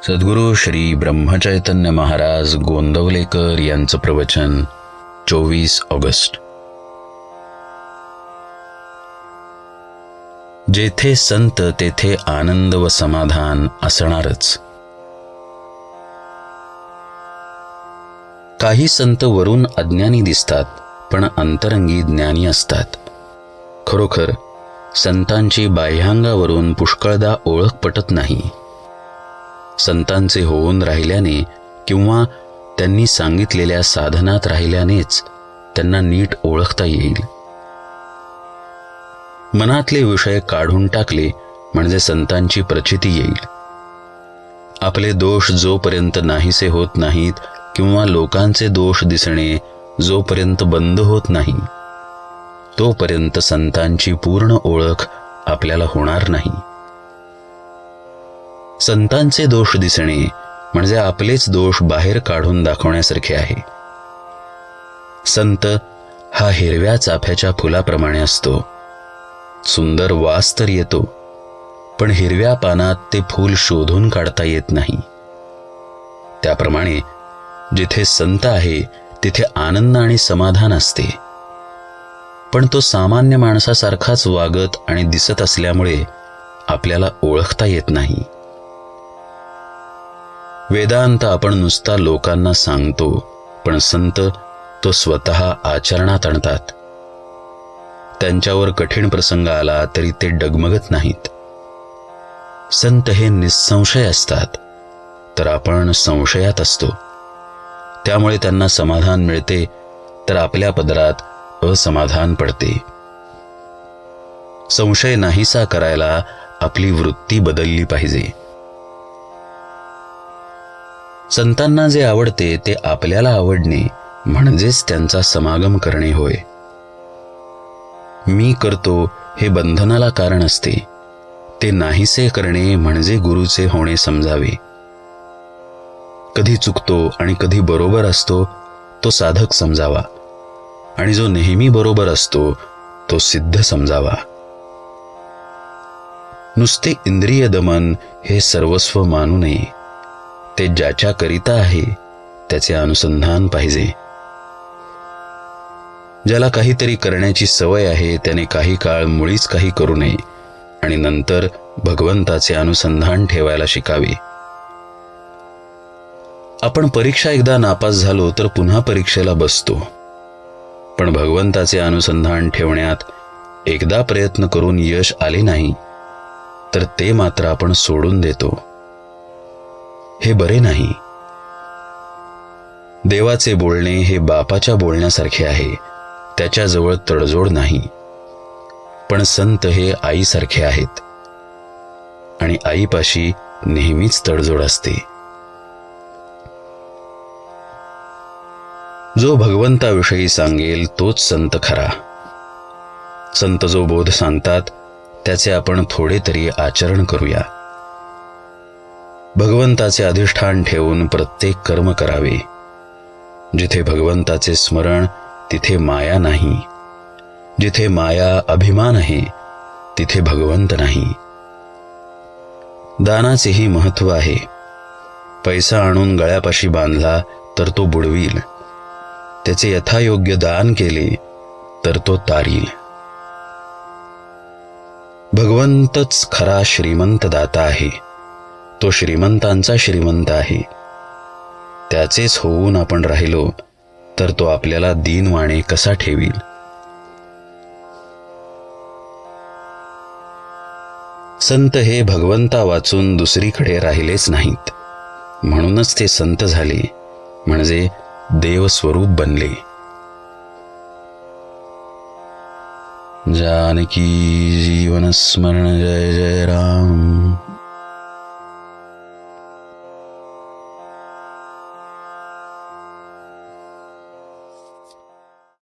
सद्गुरू श्री ब्रह्मचैतन्य महाराज गोंदवलेकर यांचं प्रवचन 24 ऑगस्ट. जेथे संत तेथे आनंद व समाधान असणारच. काही संत वरून अज्ञानी दिसतात, पण अंतरंगी ज्ञानी असतात. खरोखर संतांची बाह्यांगावरून पुष्कळदा ओळख पटत नाही. संतांचे होऊन राहिल्याने किंवा त्यांनी सांगितलेल्या साधनात राहिल्यानेच त्यांना नीट ओळखता येईल. मनातले विषय काढून टाकले म्हणजे संतांची प्रचिती येईल. आपले दोष जोपर्यंत नाहीसे होत नाहीत किंवा लोकांचे दोष दिसणे जोपर्यंत बंद होत नाही, तोपर्यंत संतांची पूर्ण ओळख आपल्याला होणार नाही. संतांचे दोष दिसणे म्हणजे आपलेच दोष बाहेर काढून दाखवण्यासारखे आहे. संत हा हिरव्या चाफ्याच्या फुलाप्रमाणे असतो. सुंदर वास तर येतो, पण हिरव्या पानात ते फूल शोधून काढता येत नाही. त्याप्रमाणे जिथे संत आहे तिथे आनंद आणि समाधान असते, पण तो सामान्य माणसासारखाच वागत आणि दिसत असल्यामुळे आपल्याला ओळखता येत नाही. वेदांत आपण नुसता लोकांना सांगतो, पण संत तो स्वतः आचरणात आणतात. त्यांच्यावर कठीण प्रसंग आला तरी ते डगमगत नाहीत. संत हे निसंशय असतात, तर आपण संशयात असतो. त्यामुळे त्यांना समाधान मिळते, तर आपल्या पदरात असमाधान पडते. संशय नाहीसा करायला आपली वृत्ती बदलली पाहिजे. संतांना जे आवडते ते आपल्याला आवडणे म्हणजेच त्यांचा समागम करणे होय. मी करतो हे बंधनाला कारण असते. ते नाहीसे करणे म्हणजे गुरुचे होणे समजावे. कधी चुकतो आणि कधी बरोबर असतो तो साधक समजावा, आणि जो नेहमी बरोबर असतो तो सिद्ध समजावा. नुसते इंद्रिय दमन हे सर्वस्व मानू नये. ते ज्याच्या करिता आहे त्याचे अनुसंधान पाहिजे. ज्याला काहीतरी करण्याची सवय आहे त्याने काही काळ मुळीच काही करू नये आणि नंतर भगवंताचे अनुसंधान ठेवायला शिकावे. आपण परीक्षा एकदा नापास झालो तर पुन्हा परीक्षेला बसतो, पण भगवंताचे अनुसंधान ठेवण्यात एकदा प्रयत्न करून यश आले नाही तर ते मात्र आपण सोडून देतो. हे बरे नाही. देवाचे बोलणे हे बापाच्या बोलण्यासारखे आहे. त्याच्याजवळ तडजोड नाही. पण संत हे आईसारखे आहेत, आणि आईपाशी नेहमीच तडजोड असते. जो भगवंताविषयी सांगेल तोच संत खरा. संत जो बोध सांगतात त्याचे आपण थोडे तरी आचरण करूया. भगवंताचे अधिष्ठान ठेवून प्रत्येक कर्म करावे. जिथे भगवंताचे स्मरण तिथे माया नाही. जिथे माया अभिमान आहे तिथे भगवंत नाही. दानाचेही महत्व आहे. पैसा आणून गळ्यापाशी बांधला तर तो बुडवील. त्याचे यथायोग्य दान केले तर तो तारील. भगवंतच खरा श्रीमंत दाता आहे. तो श्रीमंतांचा श्रीमंत आहे. त्याचेच होऊन आपण राहिलो तर तो आपल्याला दीनवाणे कसा ठेवील. संत हे भगवंता वाचून दुसरीकडे राहिलेच नाहीत, म्हणूनच ते संत झाले, म्हणजे देवस्वरूप बनले. जानकी जीवन स्मरण जय जय राम.